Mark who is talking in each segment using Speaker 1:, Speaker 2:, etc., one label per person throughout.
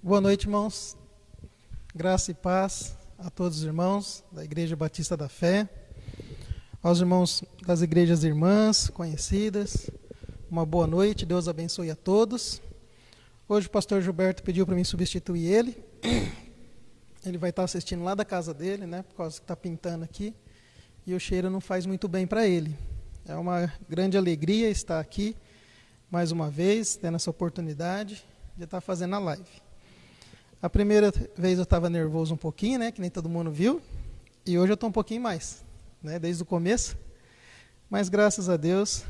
Speaker 1: Boa noite, irmãos. Graça e paz a todos os irmãos da Igreja Batista da Fé, aos irmãos das igrejas irmãs, conhecidas. Uma boa noite, Deus abençoe a todos. Hoje o pastor Gilberto pediu para mim substituir ele. Ele vai estar assistindo lá da casa dele, né, por causa que está pintando aqui, e o cheiro não faz muito bem para ele. É uma grande alegria estar aqui, mais uma vez, tendo essa oportunidade de estar fazendo a live. A primeira vez eu estava nervoso um pouquinho, né, que nem todo mundo viu, e hoje eu estou um pouquinho mais, né, desde o começo, mas graças a Deus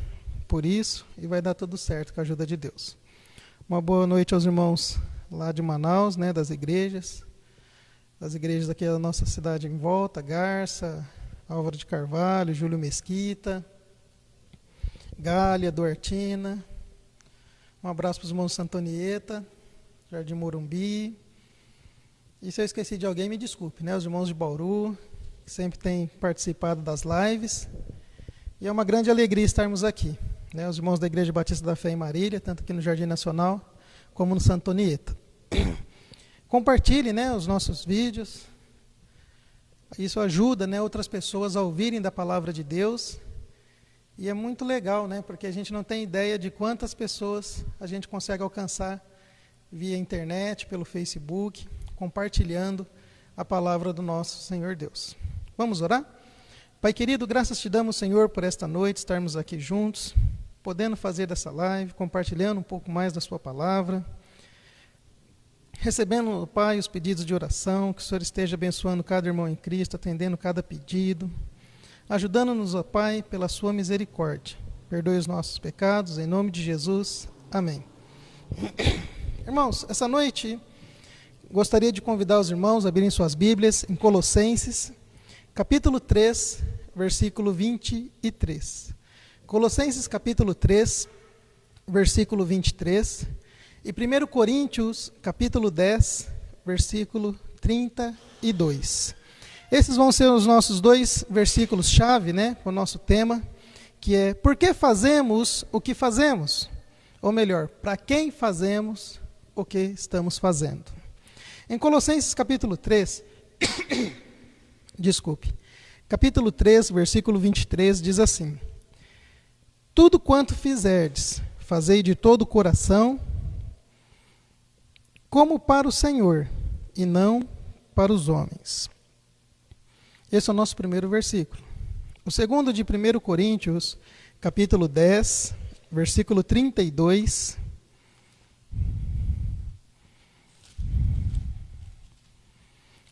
Speaker 1: por isso, e vai dar tudo certo com a ajuda de Deus. Uma boa noite aos irmãos lá de Manaus, né, das igrejas aqui da nossa cidade em volta, Garça, Álvaro de Carvalho, Júlio Mesquita, Gália, Duartina. Um abraço para os irmãos Santonieta, Jardim Morumbi. E se eu esqueci de alguém, me desculpe, né? Os irmãos de Bauru, que sempre têm participado das lives. E é uma grande alegria estarmos aqui, né? Os irmãos da Igreja Batista da Fé em Marília, tanto aqui no Jardim Nacional, como no Santonieta. Compartilhe, né, os nossos vídeos. Isso ajuda, né, outras pessoas a ouvirem da palavra de Deus. E é muito legal, né, porque a gente não tem ideia de quantas pessoas a gente consegue alcançar via internet, pelo Facebook, compartilhando a palavra do nosso Senhor Deus. Vamos orar? Pai querido, graças te damos, Senhor, por esta noite, estarmos aqui juntos, podendo fazer dessa live, compartilhando um pouco mais da sua palavra, recebendo, Pai, os pedidos de oração, que o Senhor esteja abençoando cada irmão em Cristo, atendendo cada pedido, ajudando-nos, ó Pai, pela sua misericórdia. Perdoe os nossos pecados, em nome de Jesus. Amém. Irmãos, essa noite gostaria de convidar os irmãos a abrirem suas Bíblias em Colossenses, capítulo 3, versículo 23. Colossenses, capítulo 3, versículo 23. E 1 Coríntios, capítulo 10, versículo 32. Esses vão ser os nossos dois versículos-chave, né, para o nosso tema, que é: por que fazemos o que fazemos? Ou melhor, para quem fazemos o que estamos fazendo? Em Colossenses capítulo 3, capítulo 3, versículo 23, diz assim: tudo quanto fizerdes, fazei de todo o coração, como para o Senhor, e não para os homens. Esse é o nosso primeiro versículo. O segundo, de 1 Coríntios, capítulo 10, versículo 32,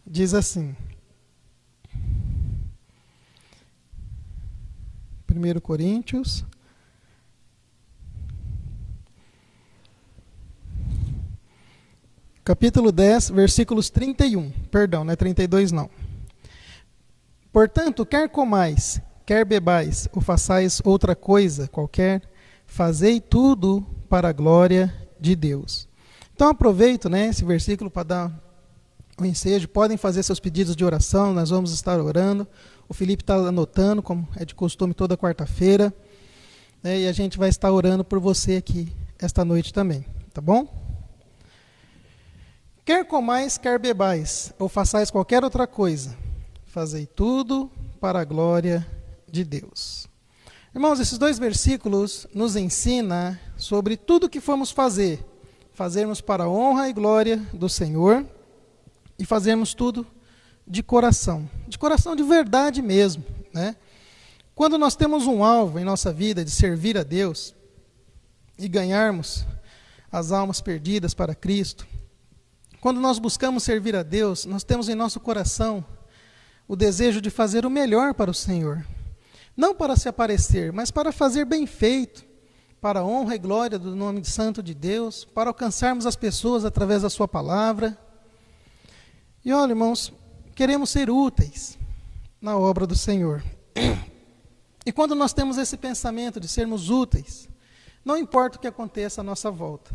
Speaker 1: diz assim: 1 Coríntios, capítulo 10, versículos 31. Perdão, não é 32 não. Portanto, quer comais, quer bebais, ou façais outra coisa qualquer, fazei tudo para a glória de Deus. Então aproveito, né, esse versículo para dar um ensejo. Podem fazer seus pedidos de oração, nós vamos estar orando. O Felipe está anotando, como é de costume, toda quarta-feira. Né, e a gente vai estar orando por você aqui esta noite também, tá bom? Quer comais, quer bebais, ou façais qualquer outra coisa, fazei tudo para a glória de Deus. Irmãos, esses dois versículos nos ensinam sobre tudo o que formos fazer. Fazermos para a honra e glória do Senhor e fazermos tudo de coração de verdade mesmo, né? Quando nós temos um alvo em nossa vida de servir a Deus e ganharmos as almas perdidas para Cristo, quando nós buscamos servir a Deus, nós temos em nosso coração o desejo de fazer o melhor para o Senhor. Não para se aparecer, mas para fazer bem feito, para a honra e glória do nome santo de Deus, para alcançarmos as pessoas através da sua palavra. E olha, irmãos, queremos ser úteis na obra do Senhor. E quando nós temos esse pensamento de sermos úteis, não importa o que aconteça à nossa volta,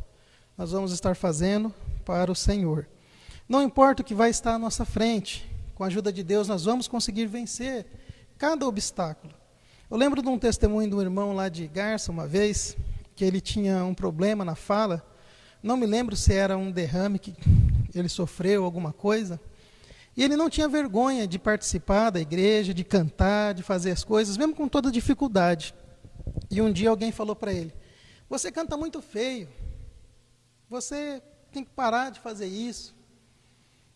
Speaker 1: nós vamos estar fazendo para o Senhor. Não importa o que vai estar à nossa frente, com a ajuda de Deus nós vamos conseguir vencer cada obstáculo. Eu lembro de um testemunho de um irmão lá de Garça, uma vez, que ele tinha um problema na fala. Não me lembro se era um derrame ele sofreu alguma coisa, e ele não tinha vergonha de participar da igreja, de cantar, de fazer as coisas, mesmo com toda dificuldade. E um dia alguém falou para ele: você canta muito feio, você tem que parar de fazer isso.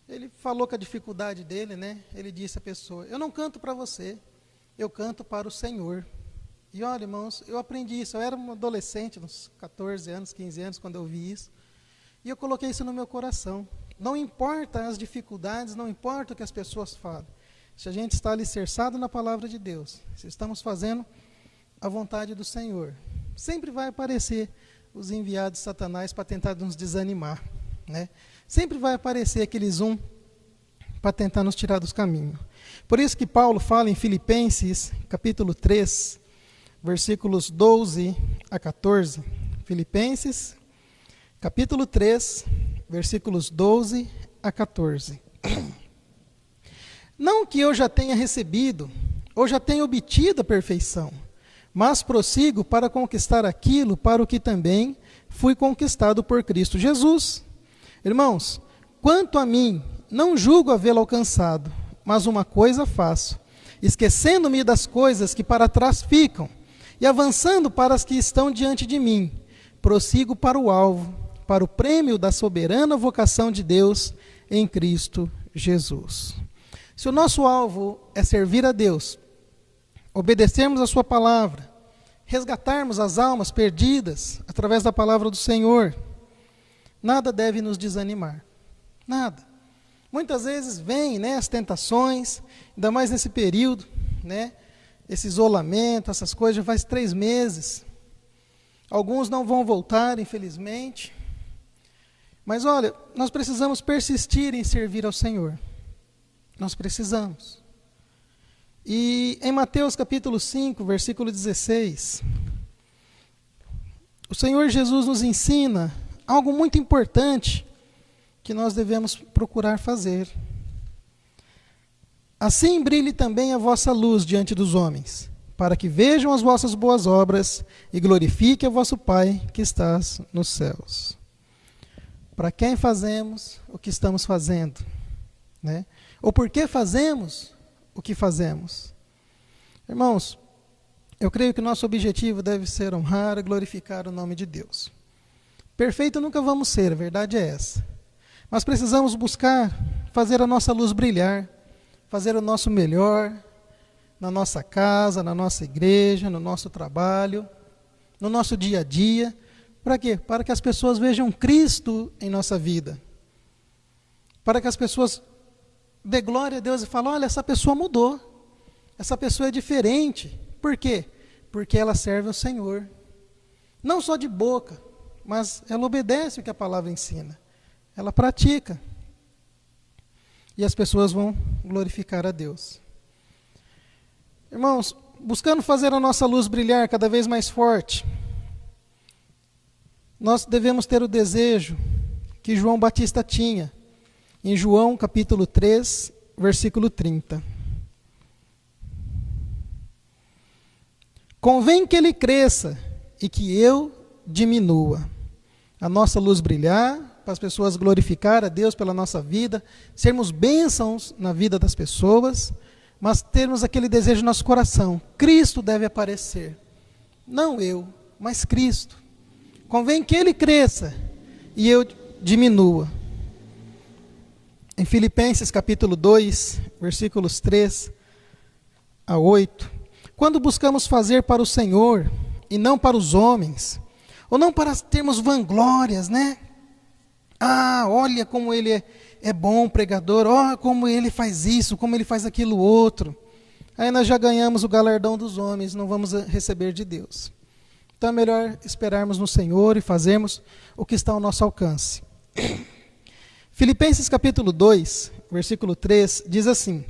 Speaker 1: Ele falou com a dificuldade dele, né? Ele disse à pessoa: eu não canto para você, eu canto para o Senhor. E olha, irmãos, eu aprendi isso. Eu era um adolescente, uns 14 anos, 15 anos, quando eu vi isso. E eu coloquei isso no meu coração. Não importa as dificuldades, não importa o que as pessoas falam. Se a gente está alicerçado na palavra de Deus, se estamos fazendo a vontade do Senhor, sempre vai aparecer os enviados de Satanás para tentar nos desanimar, né? Sempre vai aparecer aqueles para tentar nos tirar dos caminhos. Por isso que Paulo fala em Filipenses, capítulo 3, versículos 12 a 14. Filipenses, capítulo 3, versículos 12 a 14. Não que eu já tenha recebido, ou já tenha obtido a perfeição, mas prossigo para conquistar aquilo para o que também fui conquistado por Cristo Jesus. Irmãos, quanto a mim, não julgo havê-lo alcançado, mas uma coisa faço, esquecendo-me das coisas que para trás ficam, e avançando para as que estão diante de mim, prossigo para o alvo, para o prêmio da soberana vocação de Deus em Cristo Jesus. Se o nosso alvo é servir a Deus, obedecermos a sua palavra, resgatarmos as almas perdidas através da palavra do Senhor, nada deve nos desanimar. Nada. Muitas vezes vêm, né, as tentações, ainda mais nesse período, né, esse isolamento, essas coisas, já faz 3 meses. Alguns não vão voltar, infelizmente. Mas olha, nós precisamos persistir em servir ao Senhor. Nós precisamos. E em Mateus capítulo 5, versículo 16, o Senhor Jesus nos ensina algo muito importante que nós devemos procurar fazer. Assim brilhe também a vossa luz diante dos homens, para que vejam as vossas boas obras e glorifiquem o vosso Pai que estás nos céus. Para quem fazemos o que estamos fazendo, né? Ou por que fazemos o que fazemos? Irmãos, eu creio que nosso objetivo deve ser honrar e glorificar o nome de Deus. Perfeito nunca vamos ser, a verdade é essa. Mas precisamos buscar fazer a nossa luz brilhar, fazer o nosso melhor na nossa casa, na nossa igreja, no nosso trabalho, no nosso dia a dia. Para quê? Para que as pessoas vejam Cristo em nossa vida. Para que as pessoas dê glória a Deus e falem: olha, essa pessoa mudou. Essa pessoa é diferente. Por quê? Porque ela serve ao Senhor. Não só de boca, mas ela obedece o que a palavra ensina. Ela pratica. E as pessoas vão glorificar a Deus. Irmãos, buscando fazer a nossa luz brilhar cada vez mais forte, nós devemos ter o desejo que João Batista tinha, em João capítulo 3, versículo 30. Convém que ele cresça e que eu diminua. A nossa luz brilhar, para as pessoas glorificar a Deus pela nossa vida, sermos bênçãos na vida das pessoas, mas termos aquele desejo no nosso coração: Cristo deve aparecer. Não eu, mas Cristo. Convém que ele cresça e eu diminua. Em Filipenses capítulo 2, versículos 3 a 8, quando buscamos fazer para o Senhor e não para os homens, ou não para termos vanglórias, né? Ah, olha como ele é bom pregador, olha como ele faz isso, como ele faz aquilo outro. Aí nós já ganhamos o galardão dos homens, não vamos receber de Deus. Então é melhor esperarmos no Senhor e fazermos o que está ao nosso alcance. Filipenses capítulo 2, versículo 3, diz assim: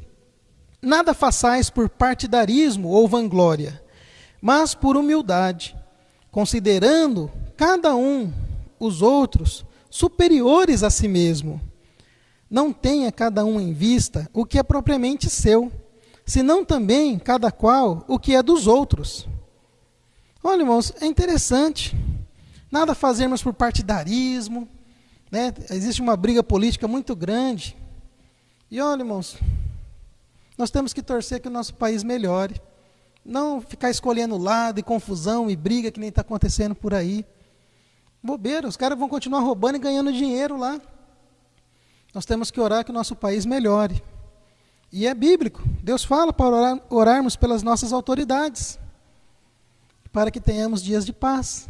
Speaker 1: nada façais por partidarismo ou vanglória, mas por humildade, considerando cada um os outros superiores a si mesmo. Não tenha cada um em vista o que é propriamente seu, senão também cada qual o que é dos outros. Olha, irmãos, é interessante. Nada fazermos por partidarismo, né? Existe uma briga política muito grande. E olha, irmãos, nós temos que torcer que o nosso país melhore. Não ficar escolhendo lado e confusão e briga que nem está acontecendo por aí. Bobeira, os caras vão continuar roubando e ganhando dinheiro lá. Nós temos que orar que o nosso país melhore. E é bíblico. Deus fala para orarmos pelas nossas autoridades, para que tenhamos dias de paz.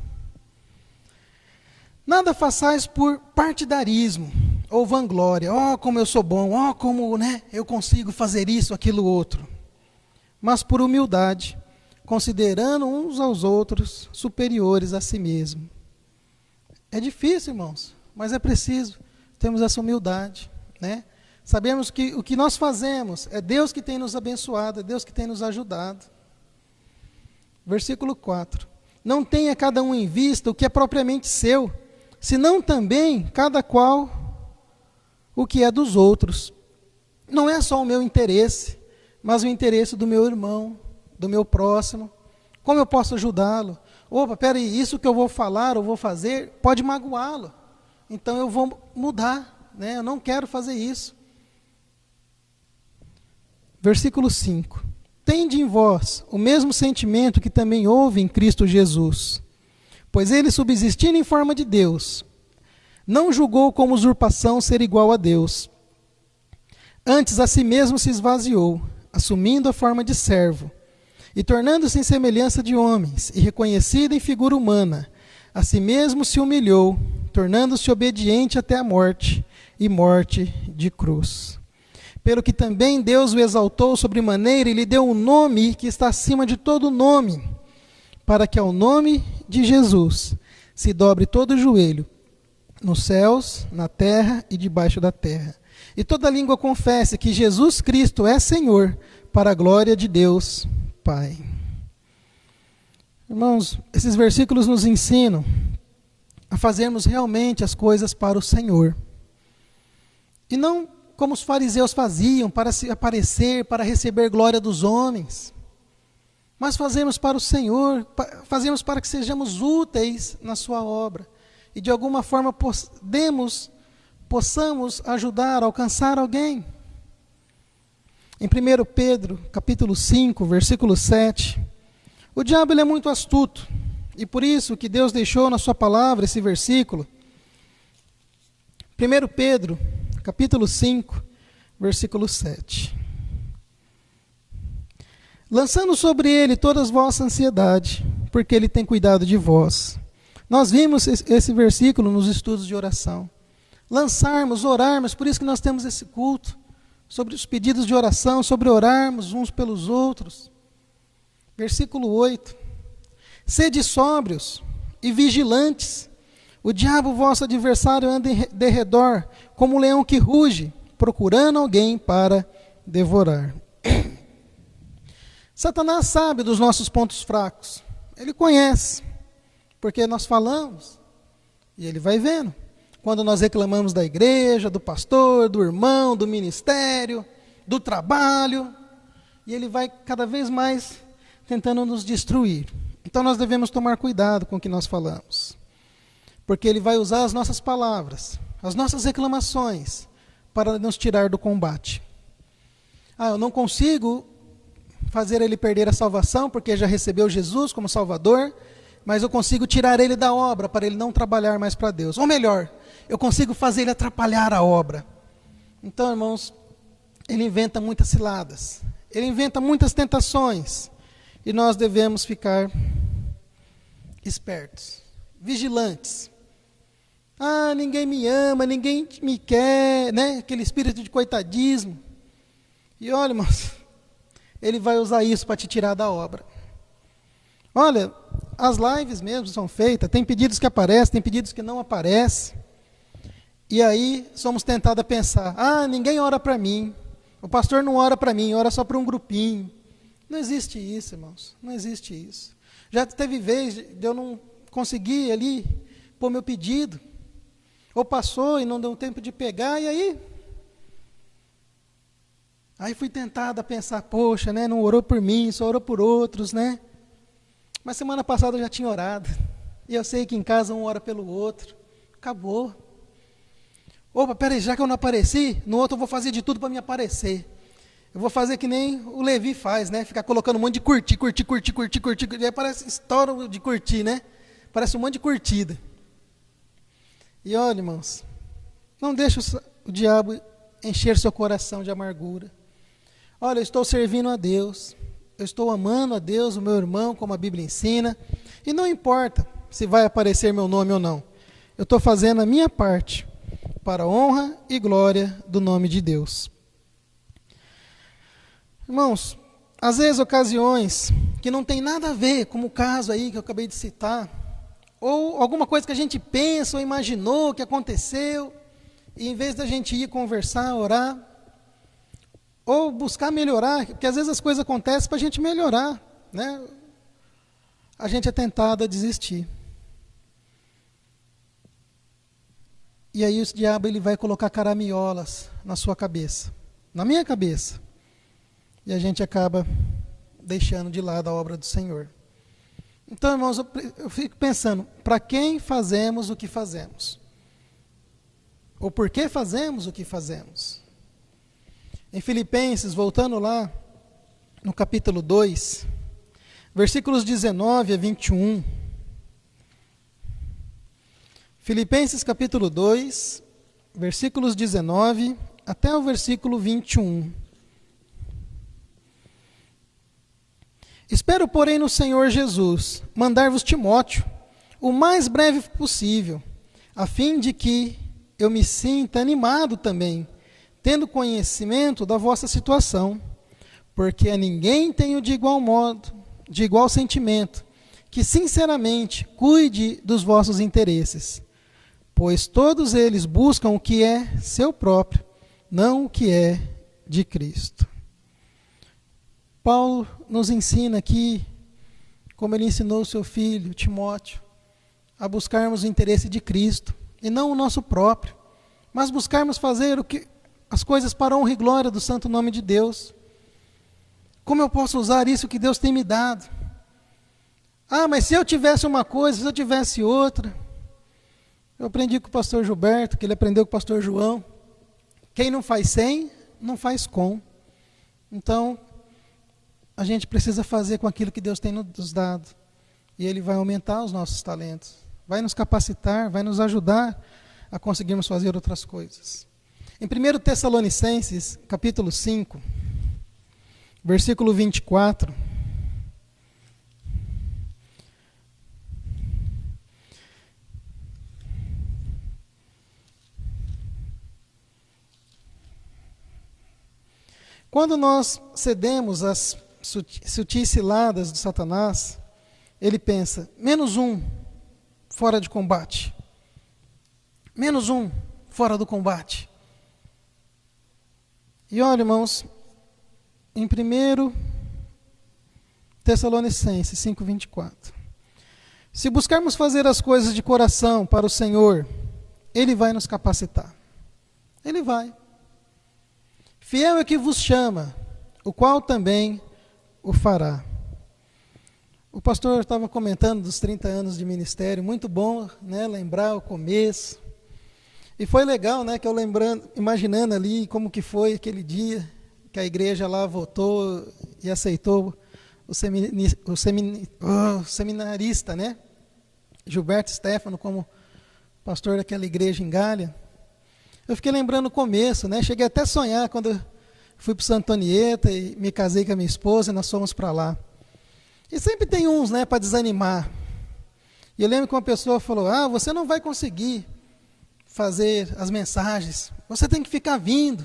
Speaker 1: Nada façais por partidarismo ou vanglória. Oh, como eu sou bom, oh, como, né, eu consigo fazer isso, aquilo, outro. Mas por humildade, considerando uns aos outros superiores a si mesmo. É difícil, irmãos, mas é preciso termos essa humildade, né? Sabemos que o que nós fazemos é Deus que tem nos abençoado, é Deus que tem nos ajudado. Versículo 4. Não tenha cada um em vista o que é propriamente seu, senão também cada qual o que é dos outros. Não é só o meu interesse, mas o interesse do meu irmão, do meu próximo. Como eu posso ajudá-lo? Opa, peraí, isso que eu vou falar ou vou fazer pode magoá-lo. Então eu vou mudar, né? Eu não quero fazer isso. Versículo 5. Tende em vós o mesmo sentimento que também houve em Cristo Jesus. Pois ele, subsistindo em forma de Deus, não julgou como usurpação ser igual a Deus. Antes a si mesmo se esvaziou, assumindo a forma de servo, e tornando-se em semelhança de homens, e reconhecido em figura humana, a si mesmo se humilhou, tornando-se obediente até a morte, e morte de cruz. Pelo que também Deus o exaltou sobremaneira e lhe deu um nome que está acima de todo nome, para que ao nome de Jesus se dobre todo o joelho, nos céus, na terra e debaixo da terra. E toda língua confesse que Jesus Cristo é Senhor, para a glória de Deus Pai. Irmãos, esses versículos nos ensinam a fazermos realmente as coisas para o Senhor. E não como os fariseus faziam, para se aparecer, para receber glória dos homens. Mas fazemos para o Senhor, fazemos para que sejamos úteis na sua obra. E de alguma forma possamos ajudar, alcançar alguém. Em 1 Pedro, capítulo 5, versículo 7, o diabo ele é muito astuto. E por isso que Deus deixou na sua palavra esse versículo. 1 Pedro, capítulo 5, versículo 7. Lançando sobre ele toda a vossa ansiedade, porque ele tem cuidado de vós. Nós vimos esse versículo nos estudos de oração. Lançarmos, orarmos, por isso que nós temos esse culto, sobre os pedidos de oração, sobre orarmos uns pelos outros. Versículo 8. Sede sóbrios e vigilantes. O diabo, vosso adversário, anda em derredor, como um leão que ruge, procurando alguém para devorar. Satanás sabe dos nossos pontos fracos. Ele conhece, porque nós falamos, e ele vai vendo. Quando nós reclamamos da igreja, do pastor, do irmão, do ministério, do trabalho, e ele vai cada vez mais tentando nos destruir. Então nós devemos tomar cuidado com o que nós falamos. Porque ele vai usar as nossas palavras, as nossas reclamações, para nos tirar do combate. Eu não consigo fazer ele perder a salvação, porque já recebeu Jesus como Salvador, mas eu consigo tirar ele da obra, para ele não trabalhar mais para Deus. Ou melhor, eu consigo fazer ele atrapalhar a obra. Então, irmãos, ele inventa muitas ciladas, ele inventa muitas tentações, e nós devemos ficar espertos, vigilantes. Ninguém me ama, ninguém me quer, né? Aquele espírito de coitadismo. E olha, irmãos, ele vai usar isso para te tirar da obra. Olha, as lives mesmo são feitas, tem pedidos que aparecem, tem pedidos que não aparecem. E aí somos tentados a pensar, ninguém ora para mim, o pastor não ora para mim, ora só para um grupinho. Não existe isso, irmãos, não existe isso. Já teve vez de eu não conseguir ali pôr meu pedido, ou passou e não deu tempo de pegar, e aí fui tentado a pensar, poxa, né, não orou por mim, só orou por outros, né? Mas semana passada eu já tinha orado, e eu sei que em casa um ora pelo outro, acabou. Opa, peraí, já que eu não apareci, no outro eu vou fazer de tudo para me aparecer. Eu vou fazer que nem o Levi faz, né? Ficar colocando um monte de curtir. E aí parece estouro de curtir, né? Parece um monte de curtida. E olha, irmãos, não deixe o diabo encher seu coração de amargura. Olha, eu estou servindo a Deus. Eu estou amando a Deus, o meu irmão, como a Bíblia ensina. E não importa se vai aparecer meu nome ou não. Eu estou fazendo a minha parte para a honra e glória do nome de Deus. Irmãos, às vezes ocasiões que não tem nada a ver, como o caso aí que eu acabei de citar, ou alguma coisa que a gente pensa ou imaginou que aconteceu, e em vez da gente ir conversar, orar, ou buscar melhorar, porque às vezes as coisas acontecem para a gente melhorar, né? A gente é tentado a desistir. E aí o diabo ele vai colocar caraminholas na sua cabeça, na minha cabeça. E a gente acaba deixando de lado a obra do Senhor. Então, irmãos, eu fico pensando, para quem fazemos o que fazemos? Ou por que fazemos o que fazemos? Em Filipenses, voltando lá, no capítulo 2, versículos 19 a 21. Filipenses capítulo 2, versículos 19 até o versículo 21. Espero, porém, no Senhor Jesus, mandar-vos Timóteo, o mais breve possível, a fim de que eu me sinta animado também, tendo conhecimento da vossa situação, porque a ninguém tenho de igual modo, de igual sentimento, que sinceramente cuide dos vossos interesses, pois todos eles buscam o que é seu próprio, não o que é de Cristo. Paulo nos ensina aqui, como ele ensinou o seu filho, Timóteo, a buscarmos o interesse de Cristo, e não o nosso próprio, mas buscarmos fazer as coisas para a honra e glória do santo nome de Deus. Como eu posso usar isso que Deus tem me dado? Ah, mas se eu tivesse uma coisa, se eu tivesse outra. Eu aprendi com o pastor Gilberto, que ele aprendeu com o pastor João. Quem não faz sem, não faz com. Então, a gente precisa fazer com aquilo que Deus tem nos dado. E Ele vai aumentar os nossos talentos. Vai nos capacitar, vai nos ajudar a conseguirmos fazer outras coisas. Em 1 Tessalonicenses, capítulo 5, versículo 24. Quando nós cedemos às sutis ciladas de Satanás, ele pensa, menos um fora de combate. Menos um fora do combate. E olha, irmãos, em 1 Tessalonicenses 5:24. Se buscarmos fazer as coisas de coração para o Senhor, Ele vai nos capacitar. Ele vai. Fiel é que vos chama, o qual também o fará. O pastor estava comentando dos 30 anos de ministério, muito bom, né, lembrar o começo. E foi legal, né, que eu imaginando ali como que foi aquele dia que a igreja lá votou e aceitou o seminarista, né, Gilberto Stefano como pastor daquela igreja em Galha. Eu fiquei lembrando o começo, né, cheguei até a sonhar quando eu fui para Santa Antonieta e me casei com a minha esposa e nós fomos para lá. E sempre tem uns, né, para desanimar. E eu lembro que uma pessoa falou, você não vai conseguir fazer as mensagens, você tem que ficar vindo.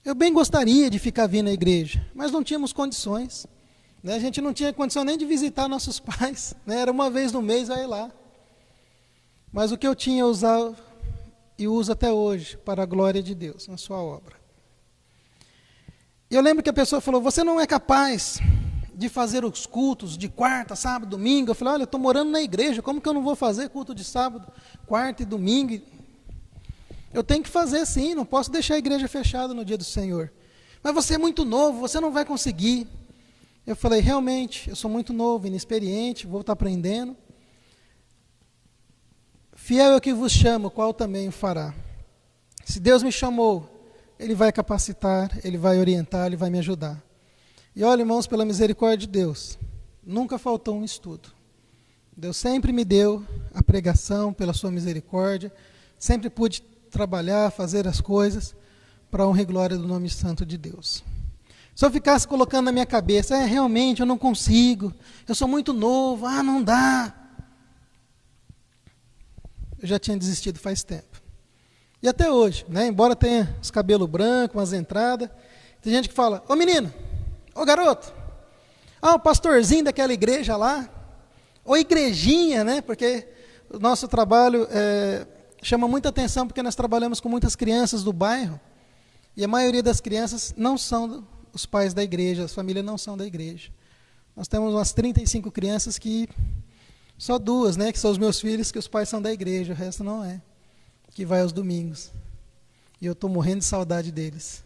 Speaker 1: Eu bem gostaria de ficar vindo à igreja, mas não tínhamos condições. Né? A gente não tinha condição nem de visitar nossos pais, né? Era uma vez no mês, vai lá. Mas o que eu tinha usado e uso até hoje, para a glória de Deus, na sua obra. E eu lembro que a pessoa falou, você não é capaz de fazer os cultos de quarta, sábado, domingo. Eu falei, olha, eu estou morando na igreja, como que eu não vou fazer culto de sábado, quarta e domingo? Eu tenho que fazer sim, não posso deixar a igreja fechada no dia do Senhor. Mas você é muito novo, você não vai conseguir. Eu falei, realmente, eu sou muito novo, inexperiente, vou estar aprendendo. Fiel é o que vos chama, o qual também o fará. Se Deus me chamou, Ele vai capacitar, Ele vai orientar, Ele vai me ajudar. E olha, irmãos, pela misericórdia de Deus, nunca faltou um estudo. Deus sempre me deu a pregação pela sua misericórdia, sempre pude trabalhar, fazer as coisas para a honra e glória do nome santo de Deus. Se eu ficasse colocando na minha cabeça, realmente eu não consigo, eu sou muito novo, não dá. Eu já tinha desistido faz tempo. E até hoje, né, embora tenha os cabelos brancos, umas entradas, tem gente que fala, ô menino, ô garoto, o pastorzinho daquela igreja lá, ou igrejinha, né, porque o nosso trabalho chama muita atenção, porque nós trabalhamos com muitas crianças do bairro, e a maioria das crianças não são os pais da igreja, as famílias não são da igreja. Nós temos umas 35 crianças que, só 2, né, que são os meus filhos, que os pais são da igreja, o resto não é, que vai aos domingos. E eu estou morrendo de saudade deles.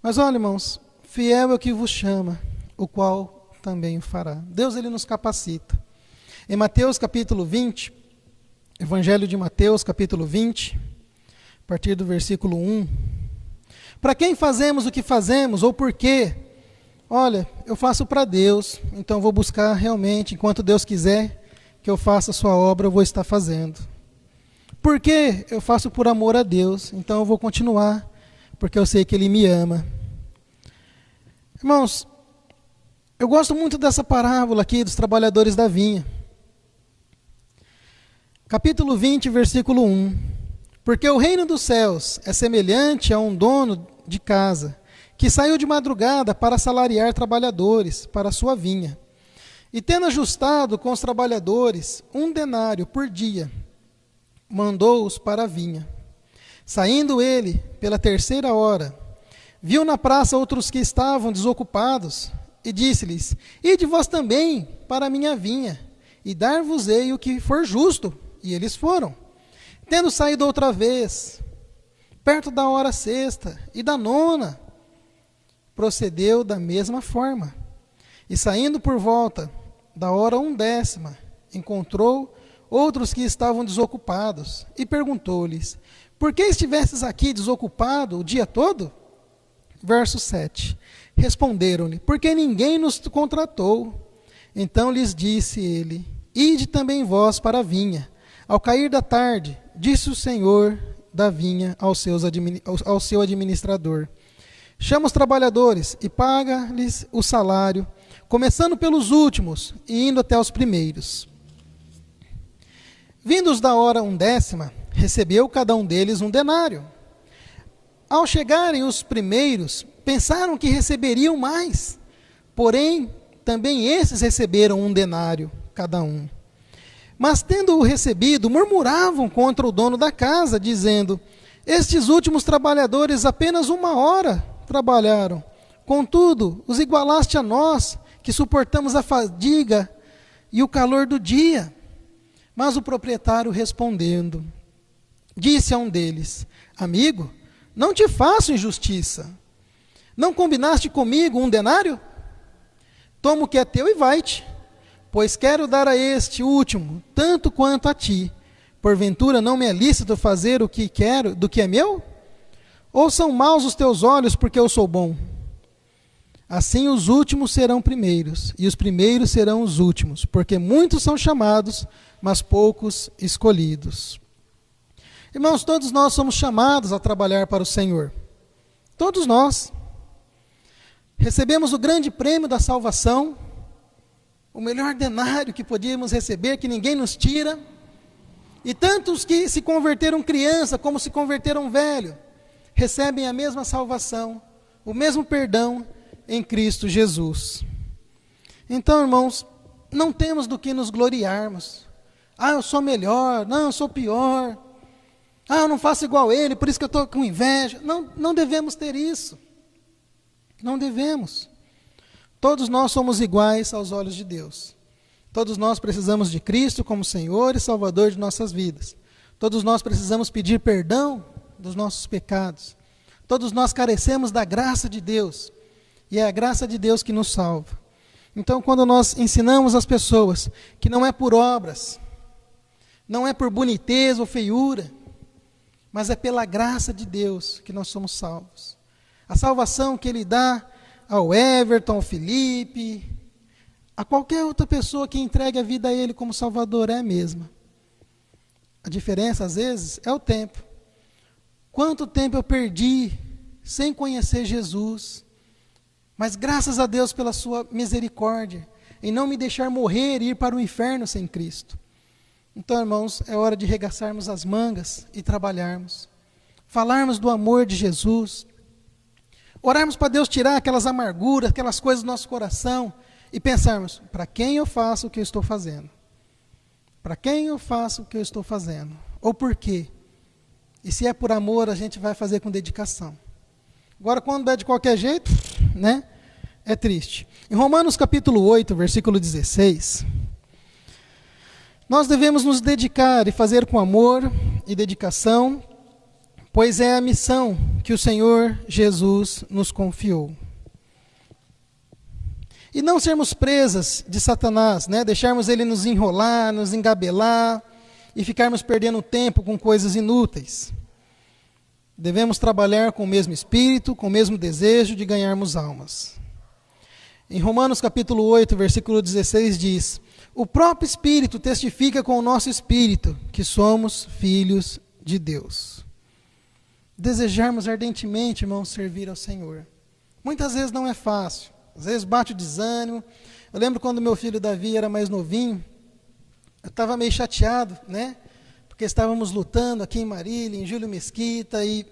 Speaker 1: Mas olha, irmãos, fiel é o que vos chama, o qual também o fará. Deus, Ele nos capacita. Em Mateus capítulo 20, Evangelho de Mateus capítulo 20, a partir do versículo 1. Para quem fazemos o que fazemos, ou por quê? Olha, eu faço para Deus, então vou buscar realmente, enquanto Deus quiser que eu faça a sua obra, eu vou estar fazendo. Por quê? Eu faço por amor a Deus, então eu vou continuar, porque eu sei que Ele me ama. Irmãos, eu gosto muito dessa parábola aqui dos trabalhadores da vinha. Capítulo 20, versículo 1. Porque o reino dos céus é semelhante a um dono de casa, que saiu de madrugada para assalariar trabalhadores para a sua vinha. E tendo ajustado com os trabalhadores 1 denário por dia, mandou-os para a vinha. Saindo ele pela 3ª hora, viu na praça outros que estavam desocupados, e disse-lhes, ide vós também para a minha vinha, e dar-vos-ei o que for justo. E eles foram. Tendo saído outra vez, perto da hora 6ª e da 9ª, procedeu da mesma forma. E saindo por volta da hora 11ª, encontrou outros que estavam desocupados, e perguntou-lhes, por que estivestes aqui desocupado o dia todo? Verso 7. Responderam-lhe, porque ninguém nos contratou. Então lhes disse ele, ide também vós para a vinha. Ao cair da tarde, disse o senhor da vinha ao seu administrador, chama os trabalhadores e paga-lhes o salário, começando pelos últimos e indo até os primeiros. Vindos da hora 11ª, recebeu cada um deles 1 denário. Ao chegarem os primeiros, pensaram que receberiam mais, porém, também esses receberam 1 denário, cada um. Mas, tendo-o recebido, murmuravam contra o dono da casa, dizendo, estes últimos trabalhadores apenas 1 hora trabalharam. Contudo, os igualaste a nós, que suportamos a fadiga e o calor do dia. Mas o proprietário respondendo, disse a um deles, amigo, não te faço injustiça. Não combinaste comigo 1 denário? Toma o que é teu e vai-te. Pois quero dar a este último, tanto quanto a ti. Porventura não me é lícito fazer o que quero do que é meu? Ou são maus os teus olhos porque eu sou bom? Assim os últimos serão primeiros, e os primeiros serão os últimos, porque muitos são chamados, mas poucos escolhidos. Irmãos, todos nós somos chamados a trabalhar para o Senhor. Todos nós. Recebemos o grande prêmio da salvação, o melhor denário que podíamos receber, que ninguém nos tira. E tantos que se converteram criança, como se converteram velho, recebem a mesma salvação, o mesmo perdão em Cristo Jesus. Então, irmãos, não temos do que nos gloriarmos. Eu sou melhor, não, eu sou pior. Eu não faço igual ele, por isso que eu estou com inveja. Não devemos ter isso. Não devemos. Todos nós somos iguais aos olhos de Deus. Todos nós precisamos de Cristo como Senhor e Salvador de nossas vidas. Todos nós precisamos pedir perdão dos nossos pecados. Todos nós carecemos da graça de Deus. E é a graça de Deus que nos salva. Então, quando nós ensinamos as pessoas que não é por obras, não é por boniteza ou feiura, mas é pela graça de Deus que nós somos salvos. A salvação que Ele dá ao Everton, ao Felipe, a qualquer outra pessoa que entregue a vida a Ele como Salvador é a mesma. A diferença, às vezes, é o tempo. Quanto tempo eu perdi sem conhecer Jesus, mas graças a Deus pela sua misericórdia, em não me deixar morrer e ir para o inferno sem Cristo. Então, irmãos, é hora de regaçarmos as mangas e trabalharmos. Falarmos do amor de Jesus. Orarmos para Deus tirar aquelas amarguras, aquelas coisas do nosso coração e pensarmos, para quem eu faço o que eu estou fazendo? Para quem eu faço o que eu estou fazendo? Ou por quê? E se é por amor, a gente vai fazer com dedicação. Agora, quando é de qualquer jeito, né? É triste. Em Romanos capítulo 8, versículo 16, nós devemos nos dedicar e fazer com amor e dedicação, pois é a missão que o Senhor Jesus nos confiou. E não sermos presas de Satanás, né? Deixarmos ele nos enrolar, nos engabelar e ficarmos perdendo tempo com coisas inúteis. Devemos trabalhar com o mesmo espírito, com o mesmo desejo de ganharmos almas. Em Romanos capítulo 8, versículo 16 diz: o próprio Espírito testifica com o nosso espírito que somos filhos de Deus. Desejarmos ardentemente, irmãos, servir ao Senhor. Muitas vezes não é fácil. Às vezes bate o desânimo. Eu lembro quando meu filho Davi era mais novinho, eu estava meio chateado, né? Porque estávamos lutando aqui em Marília, em Júlio Mesquita, e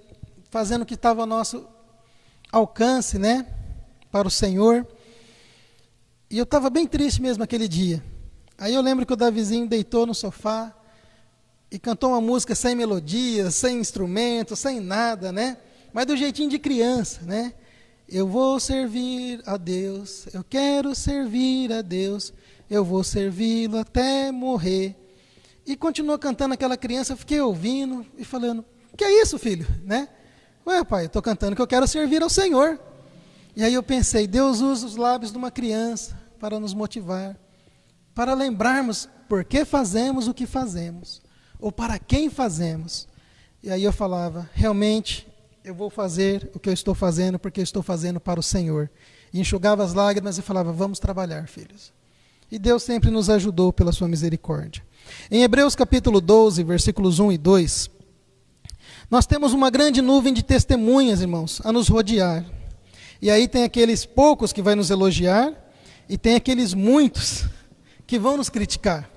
Speaker 1: fazendo o que estava ao nosso alcance, né? Para o Senhor. E eu estava bem triste mesmo aquele dia. Aí eu lembro que o Davizinho deitou no sofá e cantou uma música sem melodia, sem instrumento, sem nada, né? Mas do jeitinho de criança, né? Eu vou servir a Deus, eu quero servir a Deus, eu vou servi-lo até morrer. E continuou cantando aquela criança, eu fiquei ouvindo e falando, que é isso, filho? Né? Ué, pai, eu estou cantando que eu quero servir ao Senhor. E aí eu pensei, Deus usa os lábios de uma criança para nos motivar, para lembrarmos por que fazemos o que fazemos, ou para quem fazemos. E aí eu falava, realmente, eu vou fazer o que eu estou fazendo, porque eu estou fazendo para o Senhor. E enxugava as lágrimas e falava, vamos trabalhar, filhos. E Deus sempre nos ajudou pela sua misericórdia. Em Hebreus capítulo 12, versículos 1 e 2, nós temos uma grande nuvem de testemunhas, irmãos, a nos rodear. E aí tem aqueles poucos que vai nos elogiar, e tem aqueles muitos que vão nos criticar,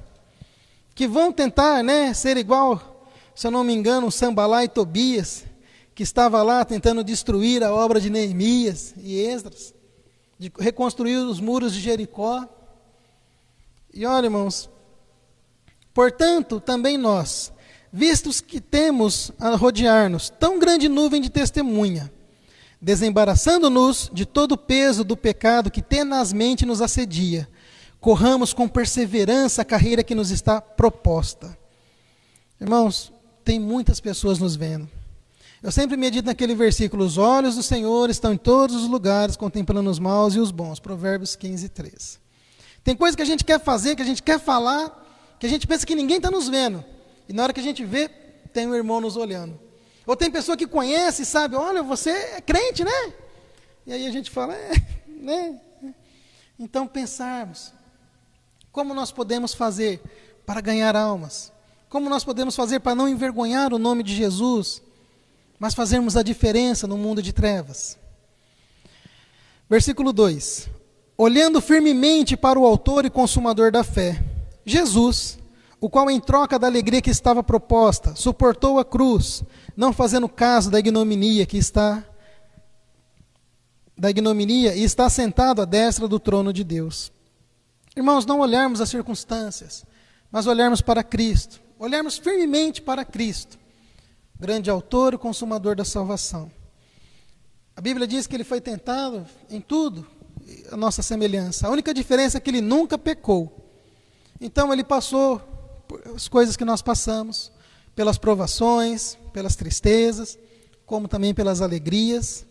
Speaker 1: que vão tentar, né, ser igual, se eu não me engano, Sambalá e Tobias, que estava lá tentando destruir a obra de Neemias e Esdras, de reconstruir os muros de Jericó. E olha, irmãos, portanto, também nós, vistos que temos a rodear-nos tão grande nuvem de testemunha, desembaraçando-nos de todo o peso do pecado que tenazmente nos assedia, corramos com perseverança a carreira que nos está proposta. Irmãos, tem muitas pessoas nos vendo. Eu sempre medito naquele versículo, os olhos do Senhor estão em todos os lugares, contemplando os maus e os bons. Provérbios 15, 13. Tem coisa que a gente quer fazer, que a gente quer falar, que a gente pensa que ninguém está nos vendo. E na hora que a gente vê, tem um irmão nos olhando. Ou tem pessoa que conhece e sabe, olha, você é crente, né? E aí a gente fala, né? Então pensarmos, como nós podemos fazer para ganhar almas? Como nós podemos fazer para não envergonhar o nome de Jesus, mas fazermos a diferença no mundo de trevas? Versículo 2. Olhando firmemente para o autor e consumador da fé, Jesus, o qual em troca da alegria que estava proposta, suportou a cruz, não fazendo caso da ignominia e está sentado à destra do trono de Deus. Irmãos, não olharmos as circunstâncias, mas olharmos para Cristo, olharmos firmemente para Cristo, grande autor e consumador da salvação. A Bíblia diz que ele foi tentado em tudo, a nossa semelhança. A única diferença é que ele nunca pecou. Então ele passou por as coisas que nós passamos, pelas provações, pelas tristezas, como também pelas alegrias.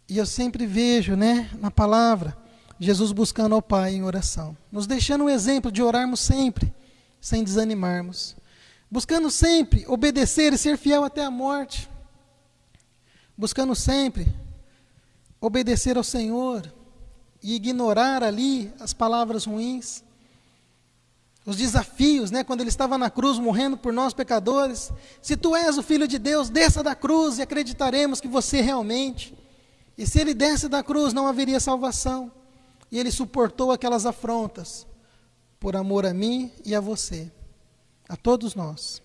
Speaker 1: E eu sempre vejo, né, na palavra, Jesus buscando ao Pai em oração, nos deixando um exemplo de orarmos sempre, sem desanimarmos. buscando sempre obedecer e ser fiel até a morte, buscando sempre obedecer ao Senhor e ignorar ali as palavras ruins, os desafios, né, quando ele estava na cruz morrendo por nós pecadores. Se tu és o Filho de Deus, desça da cruz e acreditaremos que você realmente. E se ele desce da cruz, não haveria salvação. E ele suportou aquelas afrontas por amor a mim e a você, a todos nós.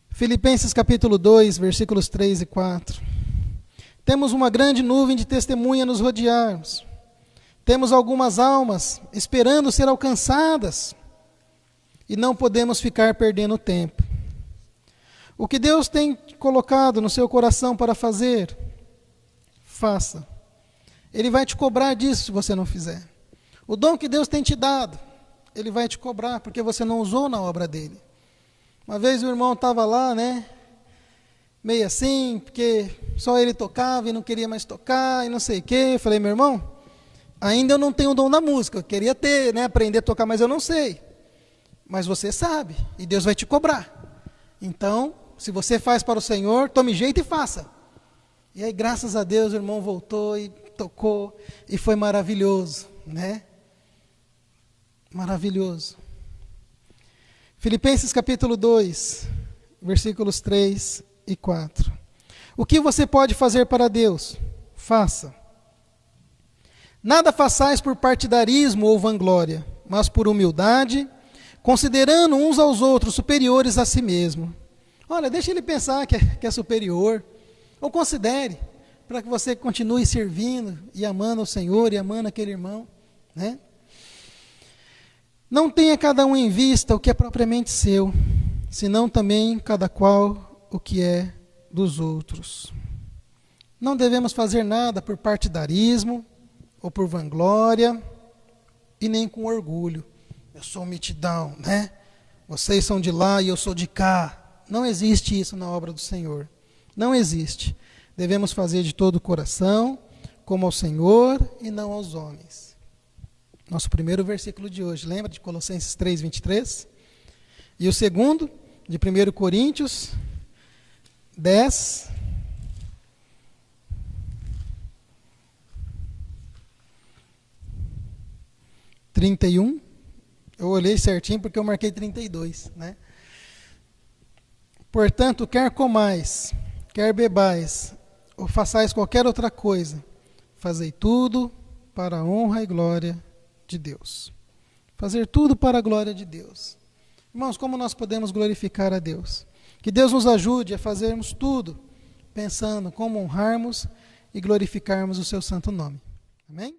Speaker 1: Filipenses capítulo 2, versículos 3 e 4. Temos uma grande nuvem de testemunha a nos rodearmos. Temos algumas almas esperando ser alcançadas e não podemos ficar perdendo tempo. O que Deus tem colocado no seu coração para fazer, faça. Ele vai te cobrar disso se você não fizer. O dom que Deus tem te dado, Ele vai te cobrar porque você não usou na obra dele. Uma vez o irmão estava lá, né, meio assim, porque só ele tocava e não queria mais tocar e não sei o quê. Eu falei, meu irmão, ainda eu não tenho o dom da música, eu queria ter, né, aprender a tocar, mas eu não sei. Mas você sabe, e Deus vai te cobrar. Então, se você faz para o Senhor, tome jeito e faça. E aí, graças a Deus, o irmão voltou e tocou, e foi maravilhoso, né? Maravilhoso. Filipenses capítulo 2, versículos 3 e 4. O que você pode fazer para Deus? Faça. Nada façais por partidarismo ou vanglória, mas por humildade, considerando uns aos outros superiores a si mesmo. Olha, deixa ele pensar que é superior, ou considere, para que você continue servindo e amando o Senhor e amando aquele irmão, né? Não tenha cada um em vista o que é propriamente seu, senão também cada qual o que é dos outros. Não devemos fazer nada por partidarismo ou por vanglória e nem com orgulho. Eu sou mitidão, né? Vocês são de lá e eu sou de cá. Não existe isso na obra do Senhor. Não existe. Devemos fazer de todo o coração, como ao Senhor e não aos homens. Nosso primeiro versículo de hoje, lembra de Colossenses 3, 23? E o segundo, de 1 Coríntios 10, 31. Eu olhei certinho porque eu marquei 32, né? Portanto, quer comais, quer bebais, ou façais qualquer outra coisa, fazei tudo para a honra e glória de Deus. Fazer tudo para a glória de Deus. Irmãos, como nós podemos glorificar a Deus? Que Deus nos ajude a fazermos tudo pensando como honrarmos e glorificarmos o seu santo nome. Amém?